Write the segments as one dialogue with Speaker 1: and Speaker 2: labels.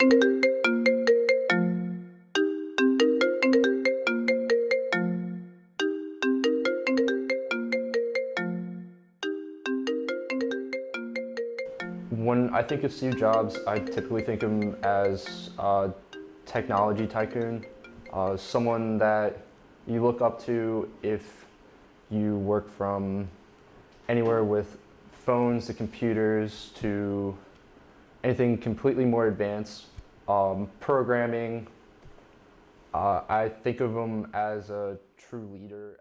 Speaker 1: When I think of Steve Jobs, I typically think of him as a technology tycoon, someone that you look up to if you work from anywhere with phones to computers to anything completely more advanced. Programming, I think of him as a true leader.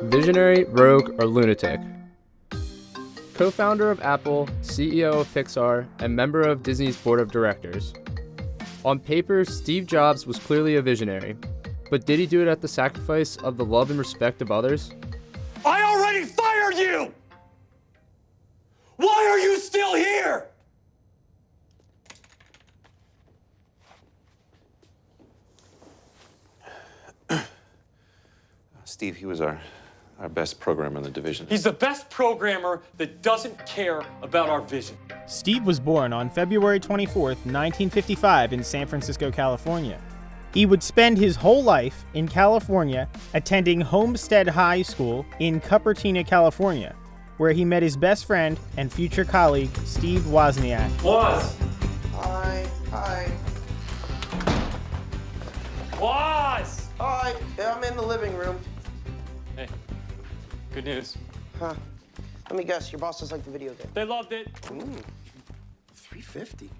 Speaker 2: Visionary, rogue, or lunatic. Co-founder of Apple, CEO of Pixar, and member of Disney's board of directors. On paper, Steve Jobs was clearly a visionary, but did he do it at the sacrifice of the love and respect of others?
Speaker 3: I already fired you! Why are you still here?
Speaker 4: Steve, he was our best programmer in the division.
Speaker 3: He's the best programmer that doesn't care about our vision.
Speaker 5: Steve was born on February 24th, 1955 in San Francisco, California. He would spend his whole life in California attending Homestead High School in Cupertino, California, where he met his best friend and future colleague, Steve Wozniak.
Speaker 3: Woz!
Speaker 6: Hi.
Speaker 3: Woz!
Speaker 6: Hi, I'm in the living room.
Speaker 3: Hey, good news.
Speaker 6: Huh. Let me guess, your bosses like the video game.
Speaker 3: They loved it.
Speaker 6: $350.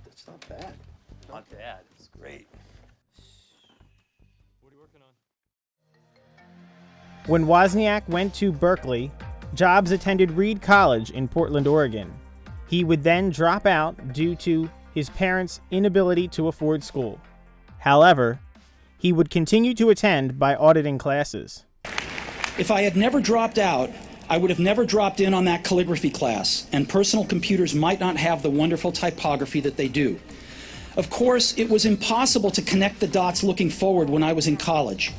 Speaker 6: That's not bad.
Speaker 3: Not bad. It's great. What are you working on?
Speaker 5: When Wozniak went to Berkeley, Jobs attended Reed College in Portland, Oregon. He would then drop out due to his parents' inability to afford school. However, he would continue to attend by auditing classes.
Speaker 7: If I had never dropped out, I would have never dropped in on that calligraphy class, and personal computers might not have the wonderful typography that they do. Of course, it was impossible to connect the dots looking forward when I was in college,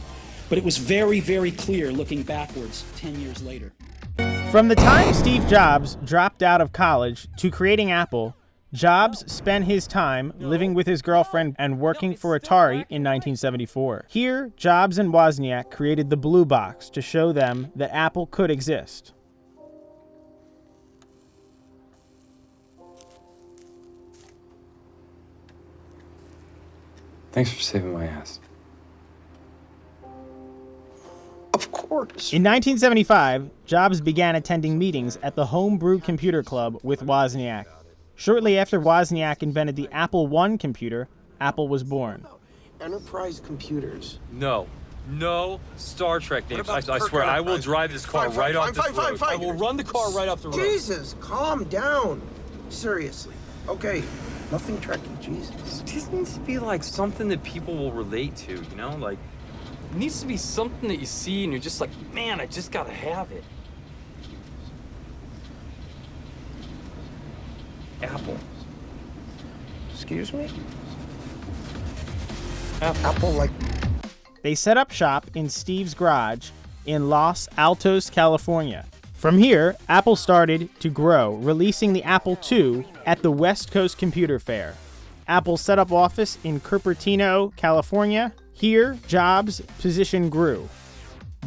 Speaker 7: but it was very, very clear looking backwards 10 years later.
Speaker 5: From the time Steve Jobs dropped out of college to creating Apple, Jobs spent his time living with his girlfriend and working for Atari in 1974. Here, Jobs and Wozniak created the Blue Box to show them that Apple could exist.
Speaker 8: Thanks for saving my ass.
Speaker 6: Of course.
Speaker 5: In 1975, Jobs began attending meetings at the Homebrew Computer Club with Wozniak. Shortly after Wozniak invented the Apple I computer, Apple was born.
Speaker 6: Enterprise computers.
Speaker 3: No Star Trek names. I swear, I will drive this car right off this road. I will run the car right off the road.
Speaker 6: Jesus, calm down. Seriously. Okay, nothing Trekkie, Jesus.
Speaker 9: This needs to be like something that people will relate to, you know? Like, it needs to be something that you see and you're just like, man, I just gotta have it. Apple.
Speaker 6: Excuse me? Apple like...
Speaker 5: They set up shop in Steve's garage in Los Altos, California. From here, Apple started to grow, releasing the Apple II at the West Coast Computer Fair. Apple set up office in Cupertino, California. Here, Jobs' position grew,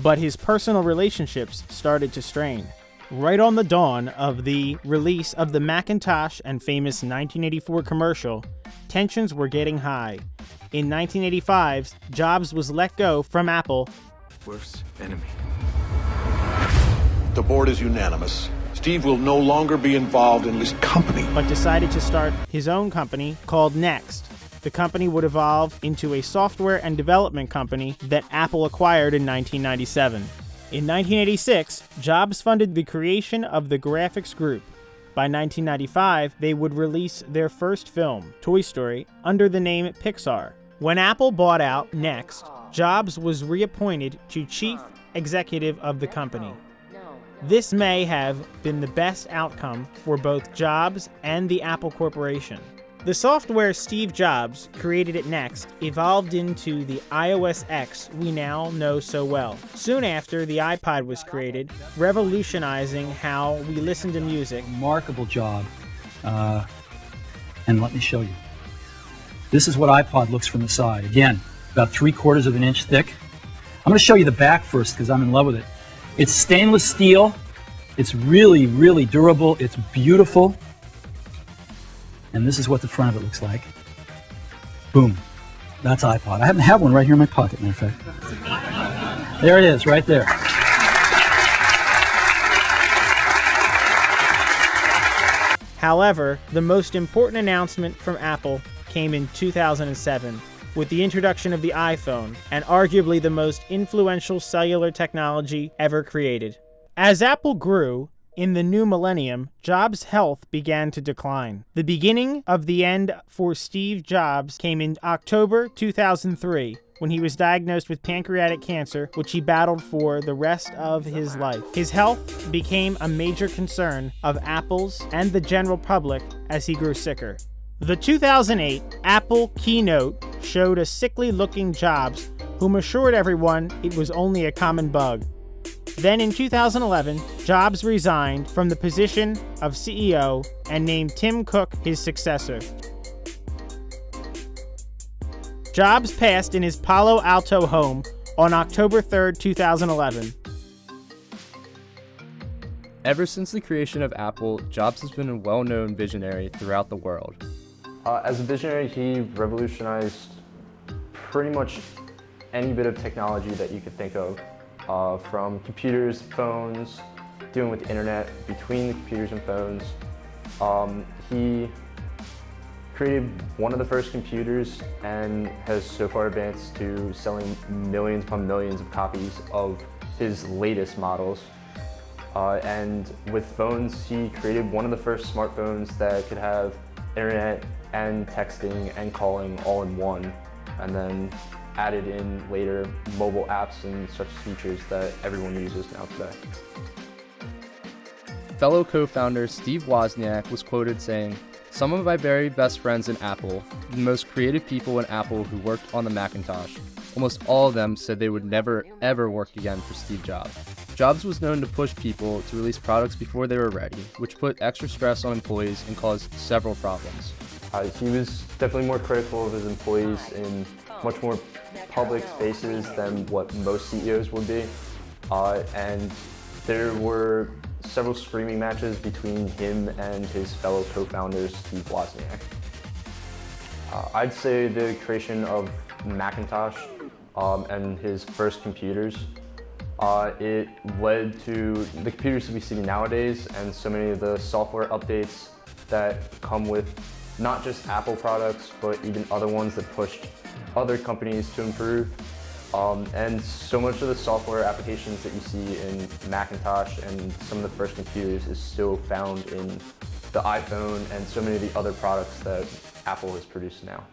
Speaker 5: but his personal relationships started to strain. Right on the dawn of the release of the Macintosh and famous 1984 commercial, tensions were getting high. In 1985, Jobs was let go from Apple.
Speaker 8: Worst enemy.
Speaker 10: The board is unanimous. Steve will no longer be involved in this company.
Speaker 5: But decided to start his own company called Next. The company would evolve into a software and development company that Apple acquired in 1997. In 1986, Jobs funded the creation of the graphics group. By 1995, they would release their first film, Toy Story, under the name Pixar. When Apple bought out Next, Jobs was reappointed to chief executive of the company. This may have been the best outcome for both Jobs and the Apple Corporation. The software Steve Jobs created at Next evolved into the iOS X we now know so well. Soon after, the iPod was created, revolutionizing how we listen to music.
Speaker 7: Remarkable job. And let me show you. This is what iPod looks from the side. Again, about 3/4 of an inch thick. I'm going to show you the back first because I'm in love with it. It's stainless steel. It's really, really durable. It's beautiful. And this is what the front of it looks like. Boom. That's iPod. I happen to have one right here in my pocket, matter of fact. There it is, right there.
Speaker 5: However, the most important announcement from Apple came in 2007 with the introduction of the iPhone, and arguably the most influential cellular technology ever created. As Apple grew, in the new millennium, Jobs' health began to decline. The beginning of the end for Steve Jobs came in October 2003, when he was diagnosed with pancreatic cancer, which he battled for the rest of his life. His health became a major concern of Apple's and the general public as he grew sicker. The 2008 Apple keynote showed a sickly-looking Jobs, whom assured everyone it was only a common bug. Then in 2011, Jobs resigned from the position of CEO and named Tim Cook his successor. Jobs passed in his Palo Alto home on October 3, 2011.
Speaker 2: Ever since the creation of Apple, Jobs has been a well-known visionary throughout the world.
Speaker 1: As a visionary, he revolutionized pretty much any bit of technology that you could think of. From computers, phones, dealing with the internet, between the computers and phones. He created one of the first computers and has so far advanced to selling millions upon millions of copies of his latest models. And with phones, he created one of the first smartphones that could have internet and texting and calling all in one, and then added in later mobile apps and such features that everyone uses now today.
Speaker 2: Fellow co-founder Steve Wozniak was quoted saying, "Some of my very best friends in Apple, the most creative people in Apple who worked on the Macintosh, almost all of them said they would never ever work again for Steve Jobs." Jobs was known to push people to release products before they were ready, which put extra stress on employees and caused several problems.
Speaker 1: He was definitely more critical of his employees in much more public spaces than what most CEOs would be. And there were several screaming matches between him and his fellow co-founder, Steve Wozniak. I'd say the creation of Macintosh and his first computers, it led to the computers that we see nowadays and so many of the software updates that come with not just Apple products, but even other ones that pushed other companies to improve. And so much of the software applications that you see in Macintosh and some of the first computers is still found in the iPhone and so many of the other products that Apple has produced now.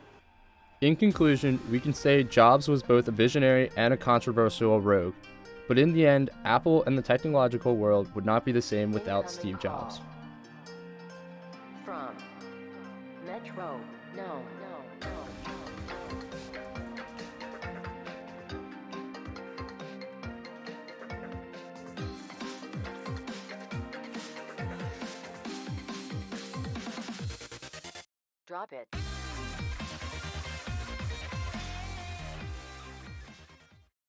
Speaker 2: In conclusion, we can say Jobs was both a visionary and a controversial rogue, but in the end, Apple and the technological world would not be the same without Steve Jobs.
Speaker 11: From Metrognome. Drop it.